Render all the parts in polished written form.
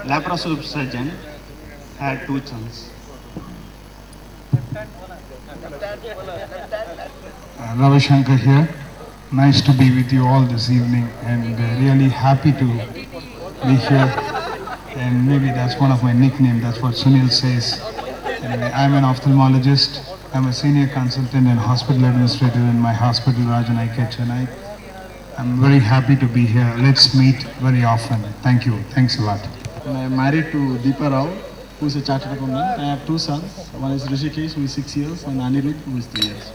laparoscopic surgeon, had two sons. Ravi Shankar here. Nice to be with you all this evening and really happy to be here. And maybe that's one of my nicknames, that's what Sunil says. Anyway, I'm an ophthalmologist. I'm a senior consultant and hospital administrator in my hospital, Rajan Eye Care Chennai. I'm very happy to be here. Let's meet very often. Thank you. Thanks a lot. I am married to Deepa Rao, who is a chartered accountant. I have two sons. One is Rishikesh, who is 6 years, and Anirudh, who is 3 years.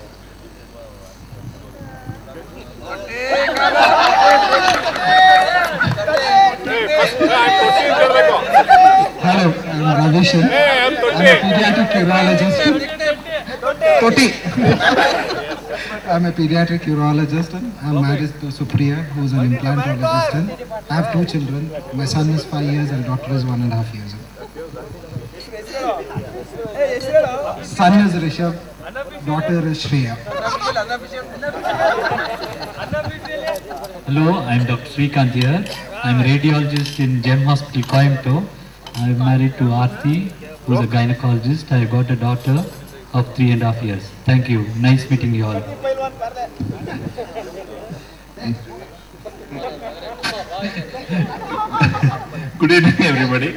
Hello, I'm Ravishan. I'm a pediatric urologist. I'm a pediatric urologist and I'm married to Supriya, who is an implantologist. And I have two children. My son is 5 years and daughter is 1.5 years. Son is Rishabh, daughter is Shreya. Hello, I'm Dr. Srikanth here. I'm a radiologist in GEM Hospital, Coimbatore. I'm married to Aarti, who is a gynecologist. I got a daughter of 3.5 years. Thank you. Nice meeting you all. Good evening, everybody.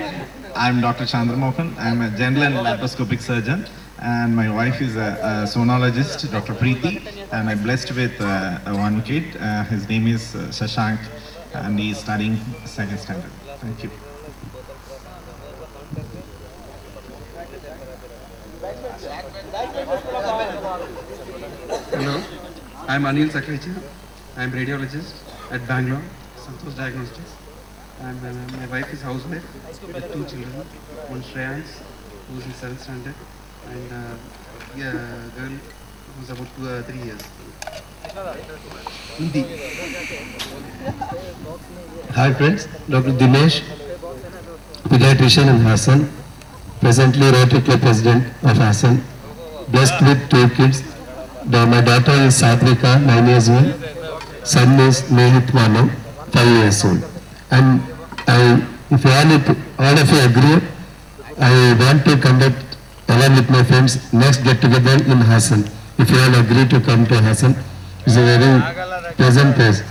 I'm Dr. Chandramohan. I'm a general and laparoscopic surgeon, and my wife is a sonologist, Dr. Preeti, and I'm blessed with one kid. His name is Shashank, and he is studying 2nd standard. Thank you. Hello, I'm Anil Sakrecha. I'm radiologist at Bangalore, Santosh Diagnostics. And my wife is housewife with two children. One Shreyans, who's in 7th standard, and a girl who's about 3 years. Hindi. Hi friends, Dr. Dinesh, pediatrician in Hassan, presently Rotary Club president of Hassan, blessed with 2 kids. My daughter is Satvika, 9 years old, son is Mehit Manav, 5 years old. And if all of you agree, I want to conduct along with my friends next get together in Hassan. If you all agree to come to Hassan, it's a very pleasant place.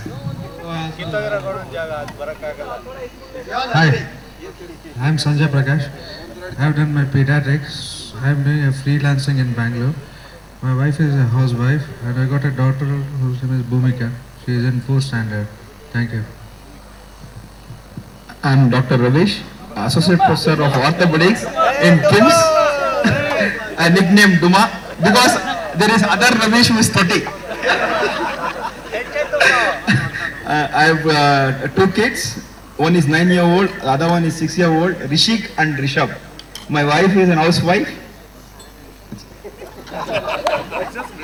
Hi, I'm Sanjay Prakash. I have done my pediatrics. I am doing a freelancing in Bangalore. My wife is a housewife and I got a daughter whose name is Bhumika. She is in 4th standard. Thank you. I'm Dr. Ravish, Associate Professor of Orthopedics in KIMS. I nicknamed Duma because there is other Ravish who is 30. I have 2 kids. One is 9-year-old, the other one is 6-year-old, Rishik and Rishabh. My wife is an housewife.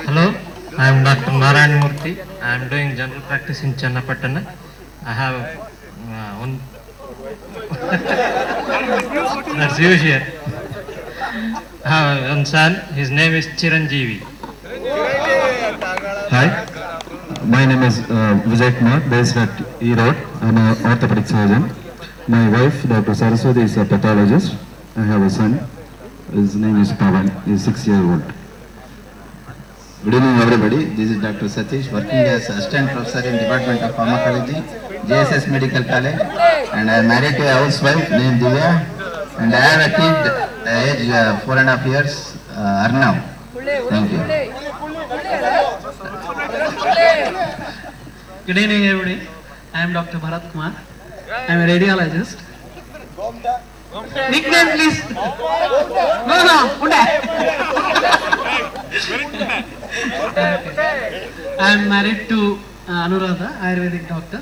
Hello, I am Dr. Narayan Murthy. I am doing general practice in Channapatana. I have one. That's usual. I have one son. His name is Chiranjeevi. Hi, my name is Vijay Kumar, based at E-Road. I'm an orthopedic surgeon. My wife, Dr. Saraswati, is a pathologist. I have a son. His name is Pavan. He is 6-year-old. Good evening, everybody. This is Dr. Satish, working as Assistant Professor in Department of Pharmacology, JSS Medical College, and I am married to a housewife named Divya, and I have a kid age 4.5 years, Arnav. Thank you. Good evening, everybody. I am Dr. Bharat Kumar. I am a radiologist. Nickname, please. No. I am married to Anuradha, Ayurvedic doctor.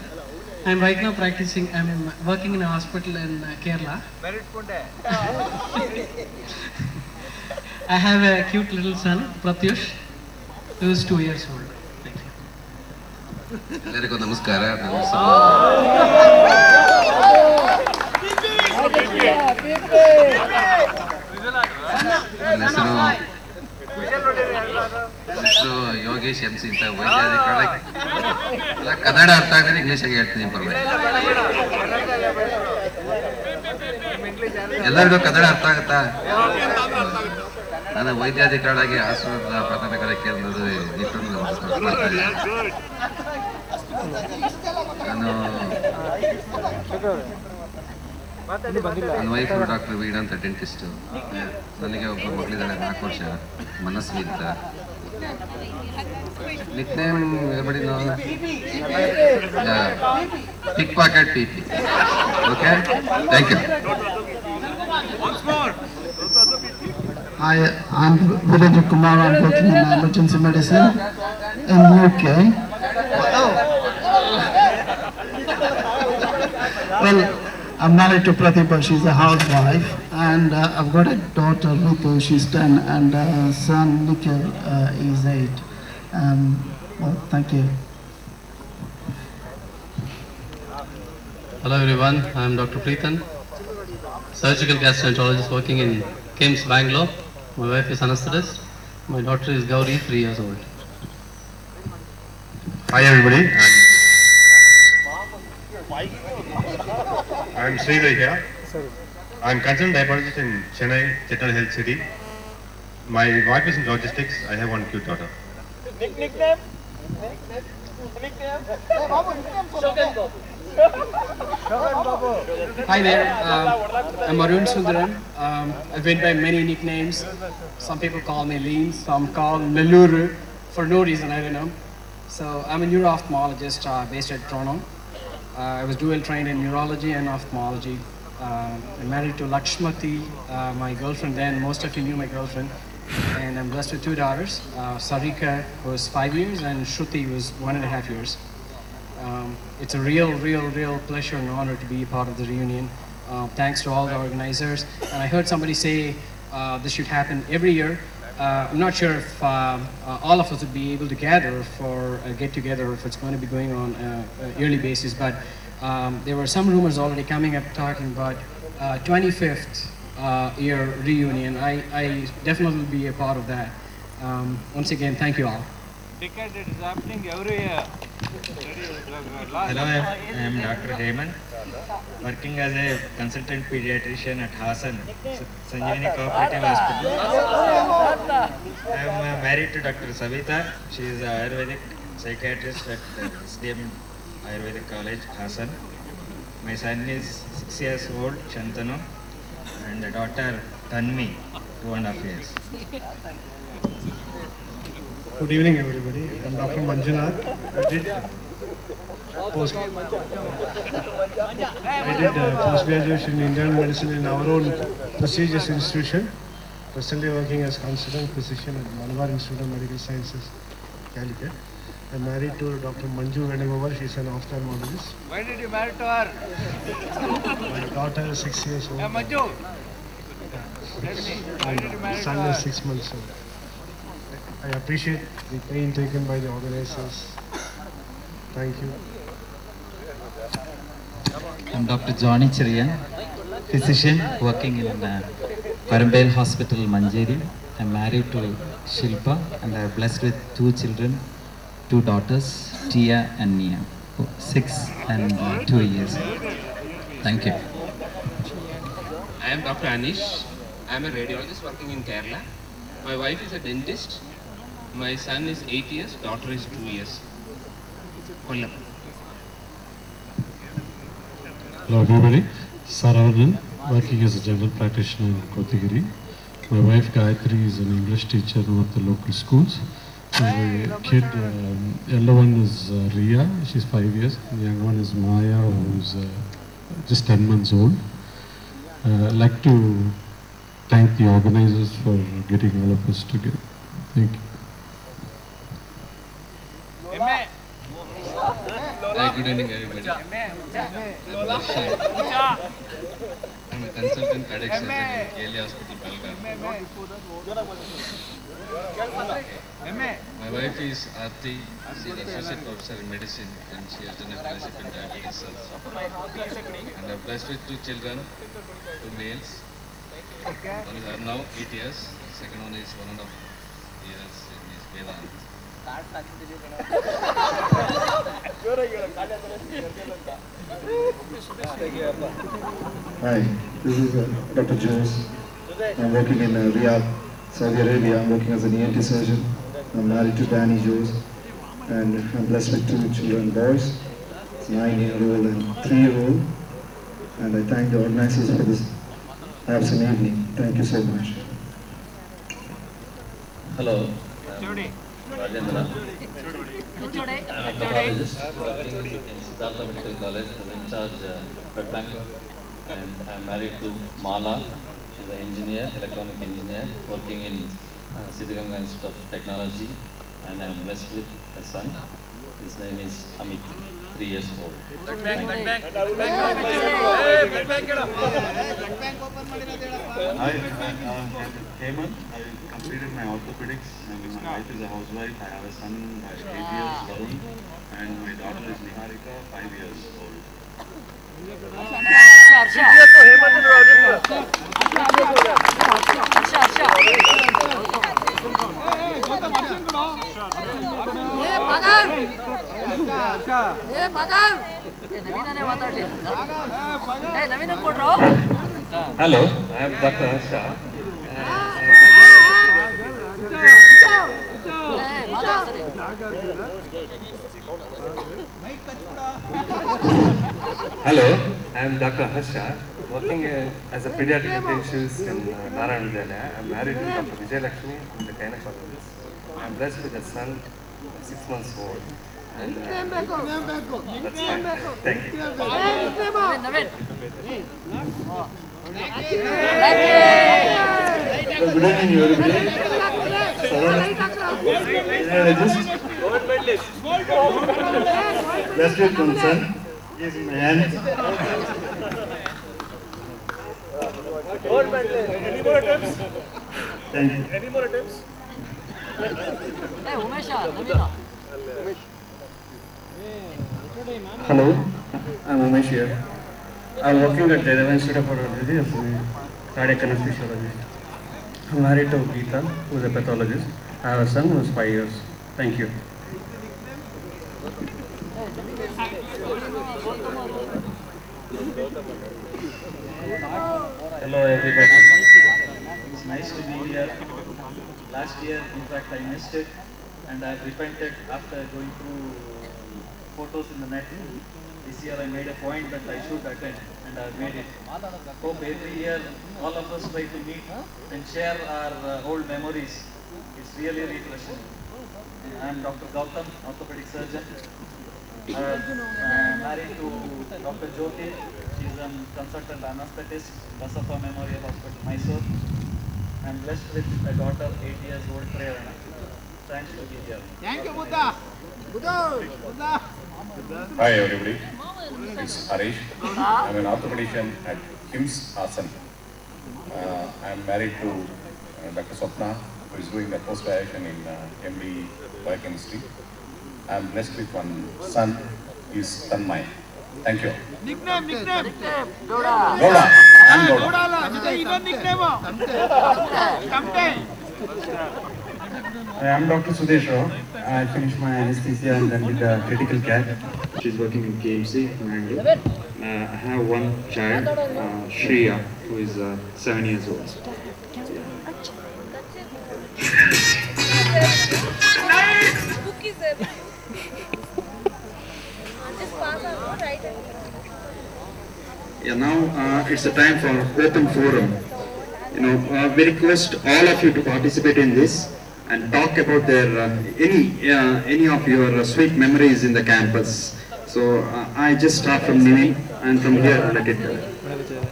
I am right now practicing. I am working in a hospital in Kerala. I have a cute little son, Pratyush, who is 2 years old. Thank you. ಎಲ್ಲರಿಗೂ ನಮಸ್ಕಾರ. ನನ್ನ ಹೆಸರು Yogesh MC ಅಂತ ವೈದ್ಯಾಧಿಕಾರಿ. ಕನ್ನಡ ಅರ್ಥ ಆಗಿದ್ರೆ ಇಂಗ್ಲೀಷಾಗಿ ಹೇಳ್ತೀನಿ, ಪರವಾಗಿಲ್ಲ. ಎಲ್ಲರಿಗೂ ಕನ್ನಡ ಅರ್ಥ ಆಗುತ್ತಾ? ನಾನು ವೈದ್ಯಾಧಿಕಾರಿಯಾಗಿ ಆಶ್ರಮದ ಪ್ರಾಥಮಿಕ ಕೇಂದ್ರದ ನಿಟ್ಟನ್ನು ಮಾಡ್ತಾ ಇದ್ದೀನಿ. ನಾನು ನನ್ನ ವೈಫ್ ಡಾಕ್ಟರ್ ವೀಡ್ ಅಂತ ಡೆಂಟಿಸ್ಟು. ನನಗೆ ಒಬ್ಬ ಮಗಳಿದ್ದಾಳೆ 4 ವರ್ಷ, ಮನಸ್ವಿ ಅಂತ. Nickname everybody know? Pickpocket PP. Okay? Thank you. Hi, I'm Virendra Kumar. I'm working in emergency medicine in UK. Well, I'm married to Pratibha. She's a housewife, and I've got a daughter Ritu. She's 10, and son Nikhil is 8. Well, thank you. Hello everyone, I am Dr. Preethan, surgical gastroenterologist working in KIMS, Bangalore. My wife is anesthetist. My daughter is Gauri, 3 years old. Hi everybody, I'm Sridhar here. I'm concerned dietologist in Chennai, Chettal Health City. My wife is in logistics. I have one cute daughter. Nickname? Hi there, I'm Arun Sundaran. I've been by many nicknames. Some people call me Lean, some call Nelluru for no reason, I don't know. So I'm a neuro-ophthalmologist based at Toronto. I was dual trained in neurology and ophthalmology. I'm married to Lakshmati, my girlfriend then. Most of you knew my girlfriend. And I'm blessed with 2 daughters. Sarika was 5 years and Shruti was 1.5 years. It's a real pleasure and honor to be a part of the reunion. Thanks to all the organizers. And I heard somebody say this should happen every year. I'm not sure if all of us would be able to gather for a get-together, if it's going to be going on a yearly basis. But there were some rumors already coming up talking about 25th year reunion. I definitely will be a part of that. Once again, thank you all. Decade it is happening every year. Hello, I am Dr. Heyman, working as a consultant pediatrician at Hassan, Sanjeevani Cooperative Hospital. I am married to Dr. Savita. She is an Ayurvedic psychiatrist at SDM Ayurvedic College, Hassan. My son is 6 years old, Shantanu, and the daughter Tanvi, 2.5 years. Good evening, everybody. I'm Dr. Manjunath. I did post-graduation in Indian medicine in our own prestigious institution. Presently working as consultant physician at Malabar Institute of Medical Sciences, Calicut. I'm married to Dr. Manju Venugopalan. She's an ophthalmologist. Why did you marry to her? My daughter is 6 years old. Hey, Manju. And my son is 6 months old. I appreciate the pain taken by the organizers. Thank you. I'm Dr. Johnny Chiriyan, physician working in Parambel Hospital, Manjeri. I'm married to Shilpa and I'm blessed with 2 children, 2 daughters, Tia and Nia, 6 and 2 years. Thank you. I am Dr. Anish. I am a radiologist working in Kerala. My wife is a dentist. My son is 8 years, daughter is 2 years. Kollam. Hello everybody, Saravanan, working as a general practitioner in Kothagiri. My wife Gayatri is an English teacher in one of the local schools. My kid, elder one is Ria, she's 5 years. The young one is Maya, who's just 10 months old. I'd like to thank the organizers for getting all of us together. Thank you. Hi, good evening everybody. I'm a consultant cardiac surgeon in KLA Hospital, Belgaum. My wife is Aarti. She is associate professor in medicine and she has done a fellowship in diabetes also. And I'm blessed with 2 children, 2 males. One is now 8 years. The second one is 1.5 years in his Vedant. Hi, this is Dr. Jose. I'm working in Riyadh, Saudi Arabia. I'm working as an ENT surgeon. I'm married to Danny Jose, and I'm blessed with 2 children, boys, 9-year-old and 3-year-old. And I thank the organizers for this awesome evening. Thank you so much. Hello, I'm Rajendra. I'm a pathologist working in Siddhartha Medical College as in charge blood bank, and I'm married to Mala. She's an engineer, electronic engineer, working in Siddhaganga Institute of Technology, and I'm blessed with a son. His name is Amit, 3 years old. Hi, I'm Hemant. I completed my orthopedics, and my wife is a housewife. I have a son, 8 years, Varun, and my daughter is Niharika, 5 years old. Hello, I am Dr. Harsha. Hello, I am Dr. Harsha, working as a pediatric intensivist in Narayan Vidyalaya. I am married to Dr. Vijay Lakshmi, who is a gynecologist. I am blessed with a son, 6 months old. And, that's fine. Thank you. Good evening, everybody. Blessed with one son. He is in my hands. Any more attempts? Thank you. Any more attempts? Hello, I'm Umesh here. I'm working at Jayadeva Institute of Urology as a cardiac anesthesiologist. I'm married to Geeta, who is a pathologist. I have a son who is 5 years. Thank you. Hello everybody. It's nice to be here. Last year, in fact, I missed it, and I've repented after going through photos in the net. This year I made a point that I should attend, and I've made it. Hope every year all of us try to meet and share our old memories. It's really refreshing. I'm Dr. Gautam, orthopedic surgeon. I'm married to Dr. Jyoti. She's a consultant anesthetist, Basafa Memorial Hospital, Mysore. I'm blessed with a daughter, 8 years old, Prerana. Thanks to be here. Thank you, Buddha. Buddha. Hi everybody, it's Harish. I'm an orthopedician at KIMS Hassan. I'm married to Dr. Swapna, who is doing a post-graduation in MD Biochemistry. I'm blessed with one son, he's Tanmay. Thank you. Nickname. Goda. I'm Goda. Nickname. I am Dr. Sudesh Rao. I finished my anesthesia and then did critical care. She's working in KMC, Bangalore. I have one child, Shreya, who is 7 years old. Yeah, now it's the time for open forum. We request all of you to participate in this and talk about their any of your sweet memories in the campus. So I just start from Niveen, and from here let it go.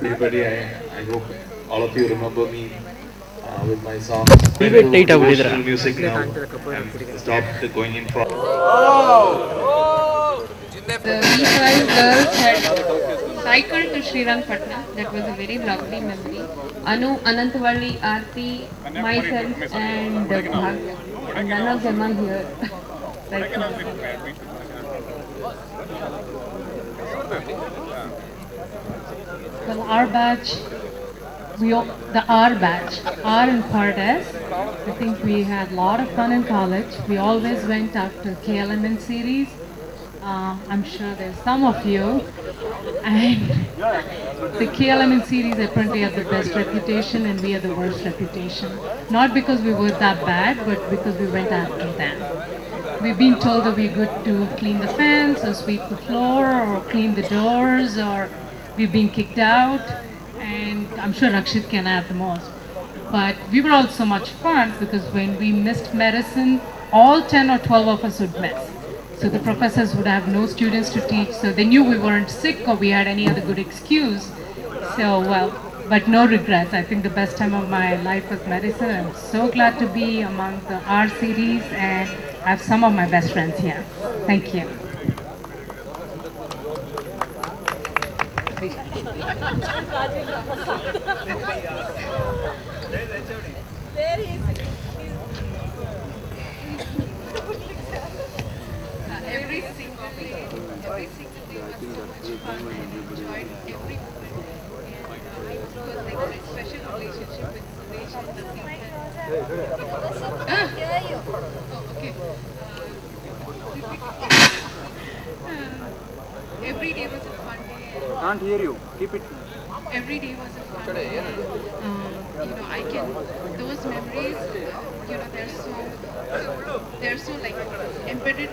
Everybody, I hope all of you remember me with my song. Devotional music now. I'm stopped going in for. The V12 girls had cycled to Srirangpatna. That was a very lovely memory. Anu, Anantavalli, Aarti, myself and Bhagya. And none of them are here right now. Well, our batch, the R batch, R in part S, I think we had a lot of fun in college. We always went after KLMN series. I'm sure there's some of you. And the KLMN series apparently had the best reputation and we had the worst reputation. Not because we were that bad, but because we went after them. We've been told that we're good to clean the fence or sweep the floor or clean the doors, or we've been kicked out. And I'm sure Rakshit can add the most. But we were all so much fun because when we missed medicine, all 10 or 12 of us would miss. So the professors would have no students to teach, so they knew we weren't sick or we had any other good excuse. So, well, but no regrets. I think the best time of my life was medicine. I'm so glad to be among the R series and I have some of my best friends here. Thank you. Every single day was so much fun and enjoyed every moment. And it was like a special relationship with Suresh and the okay. Every day was a fun day. Can't hear you. Keep it. Every day was a fun day. I can, those memories, they're so like embedded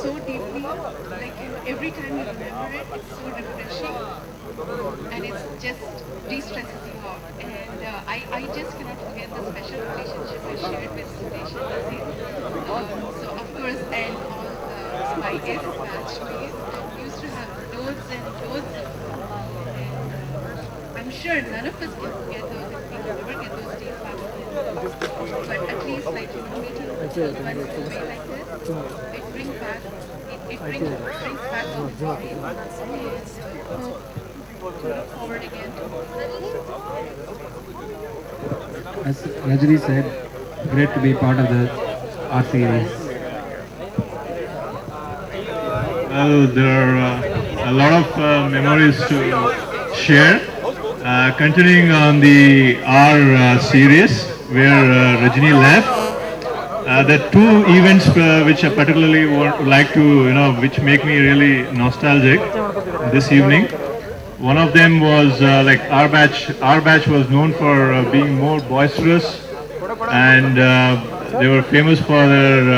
so deeply, like every time you remember it, it's so refreshing and it's just de-stresses you out. And I just cannot forget the special relationship I shared with Suresh and Nazir. So of course, and all the Spy Kids batchmates, we used to have loads and loads of fun. I'm sure none of us can forget those and we will never get those days back. But at least like meeting someone in a way like this, it brings back those memories and hope to look forward again to. As Rajani said, great to be part of the art series. Well, there are a lot of memories to share. Continuing on the R series where Rajani left, the two events which I particularly would like to, which make me really nostalgic this evening. One of them was like our batch. Our batch was known for being more boisterous, and they were famous for their,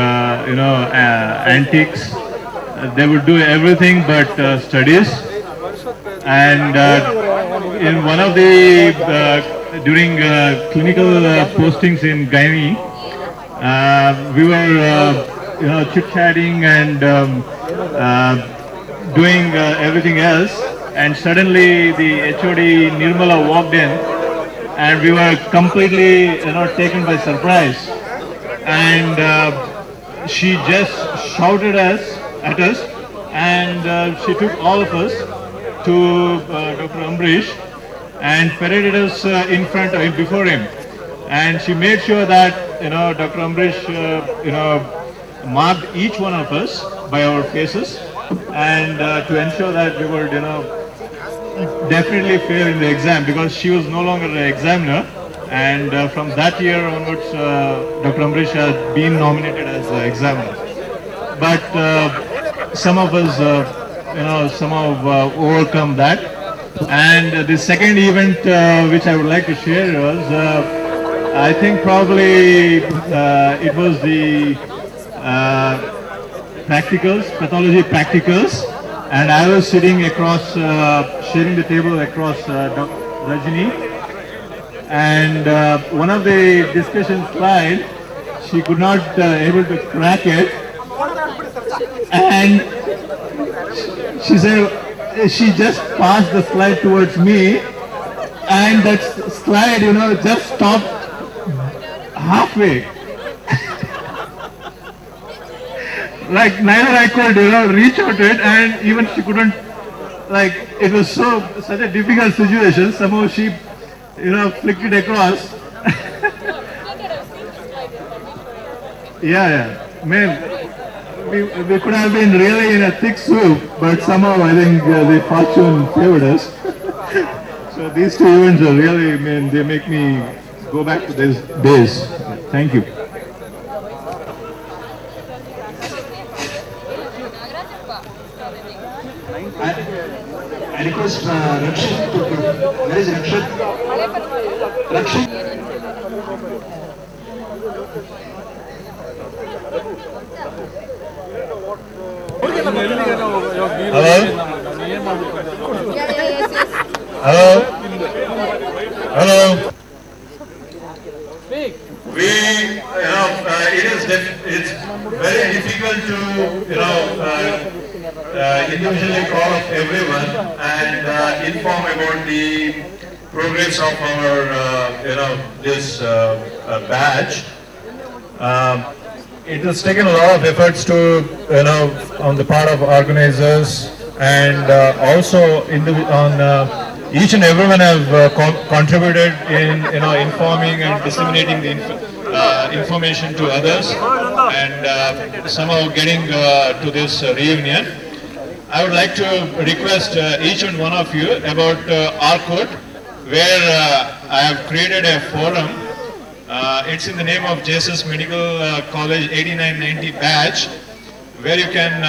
antics. They would do everything but studies. And in one of the during clinical postings in Gynae, we were chit-chatting and doing everything else, and suddenly the HOD Nirmala walked in, and we were completely taken by surprise, and she just shouted at us, and she took all of us to Dr. Ambrish and paraded us before him, and she made sure that Dr. Ambrish marked each one of us by our faces, and to ensure that we were definitely fair in the exam, because she was no longer an examiner, and from that year onwards Dr. Ambrish has been nominated as the examiner. But some of us somehow overcome that. And the second event which I would like to share was, I think probably it was the practicals, pathology practicals, and I was sitting across, sharing the table across Rajani, and one of the discussion slides, she could not able to crack it, and she said, she just passed the slide towards me, and that slide, just stopped halfway. Like neither I could, reach out to it, and even she couldn't. Like it was such a difficult situation. Somehow she, flicked it across. Yeah. Man, we could have been really in a thick soup, but somehow I think the fortune favored us. So these two events are really, they make me go back to these days. Thank you. I request Rakshit to put. Where is Rakshit? Rakshit. Hello? Hello? Hello? It's very difficult to, individually call up everyone and inform about the progress of our, this batch. It has taken a lot of efforts to, on the part of organizers, and also on each and everyone have contributed in, informing and disseminating the information to others, and somehow getting to this reunion. I would like to request each and one of you about ARCOT, where I have created a forum. It's in the name of Jesus Medical College 8990 batch, where you can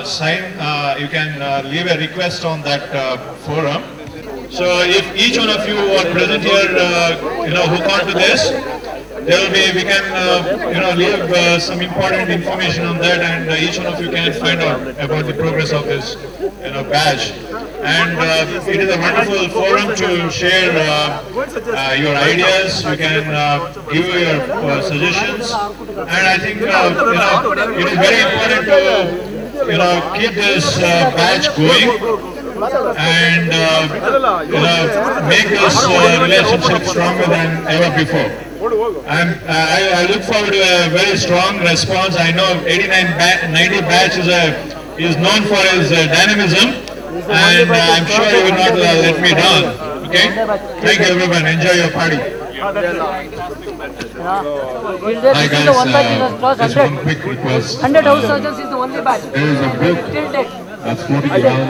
sign, you can leave a request on that forum. So if each one of you who are present here, hook on to this, there will be, we can, leave some important information on that, and each one of you can find out about the progress of this, badge. And it is a wonderful forum to share your ideas. You can give your suggestions, and I think it is very important to keep this badge going and make this relationship stronger than ever before. I look forward to a very strong response. I know 8990 batch is known for its dynamism, and I'm sure you will not let me down. Okay? Thank you everyone. Enjoy your party. Hi guys, just one quick request. 100 house surgeons is the only batch. There is a book that's floating around.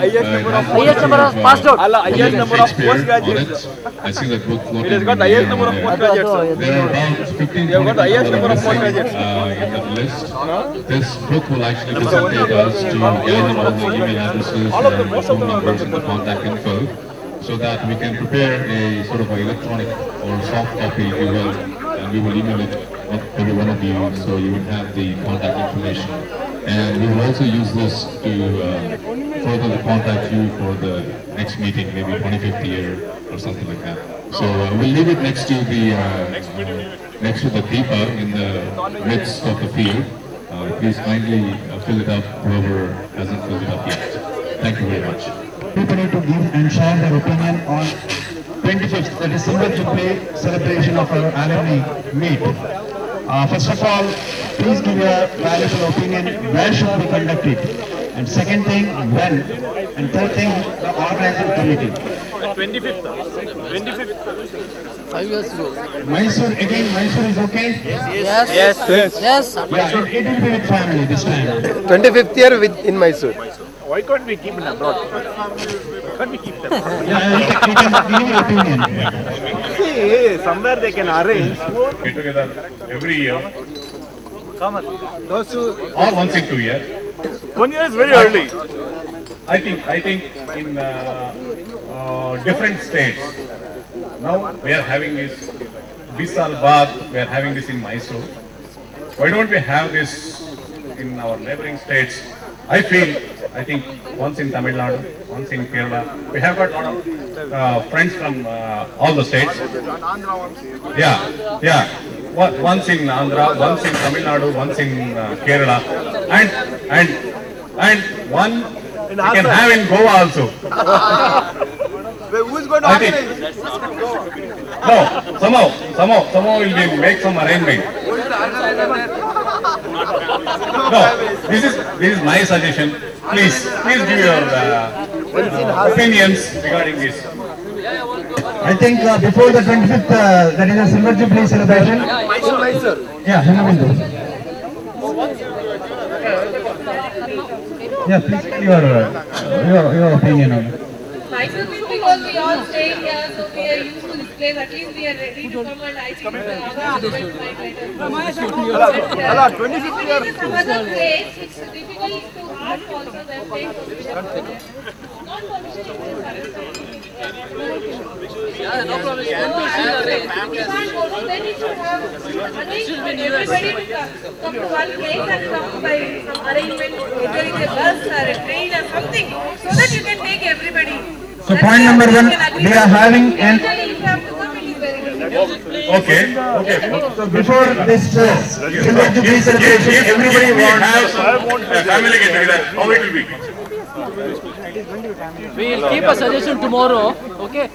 Highest number of passed out. Highest number of postgraduates. I see that book floating. It has got the highest number of postgraduates. There are about 15 in that list. This book will actually facilitate us to gather all the email addresses and phone numbers and the contact info, so that we can prepare a sort of an electronic or soft copy, if you will, and we will email it to every one of you, so you will have the contact information. And we will also use this to further contact you for the next meeting, maybe 25th year or something like that. So we'll leave it next to the Deepa in the midst of the field. Please kindly fill it up, whoever hasn't filled it up yet. Thank you very much. People need to give and share their opinion on 25th, that is Silver Jubilee celebration of our alumni meet. First of all, please give your valuable opinion, where should we conduct it? And second thing, when? And third thing, the organizing committee. 25th. 5 years ago. Mysore, again, Mysore is okay? Yes. Yes. Yeah, it will be with family this time. 25th year in Mysore. Why can't we keep them abroad? Can't we keep them? Yeah, you can give your opinion. See, somewhere they can arrange. Get together every year, Come on. Those who... or once in 2 years. 1 year is very early. I think in different states. Now we are having this Bisalbad, we are having this in Mysore. Why don't we have this in our neighboring states? I think once in Tamil Nadu, once in Kerala. We have got a lot of friends from all the states. Yeah. Once in Andhra, once in Tamil Nadu, once in Kerala, and one we can have in Goa also. Who's going to organize? No, somehow will we make some arrangement. No, this is my suggestion. Please give your opinions regarding this. I think before the 25th, that is a Silver Jubilee celebration. Yeah, yeah, please give your opinion on it. Mysore because we all stay here, so we are used to this place, at least we are ready to come and I think the some other place, it's difficult to ask also them take permission. Not permission, Yeah, no problem. you can't go, no, then you should have everybody to come to one place and come by some arrangement, entering a bus or a train or something, so that you can take everybody. So point number 1, we are having an... Okay. So before this children to be celebration, everybody wants... a family get together, how it will be? We will keep a suggestion tomorrow, okay?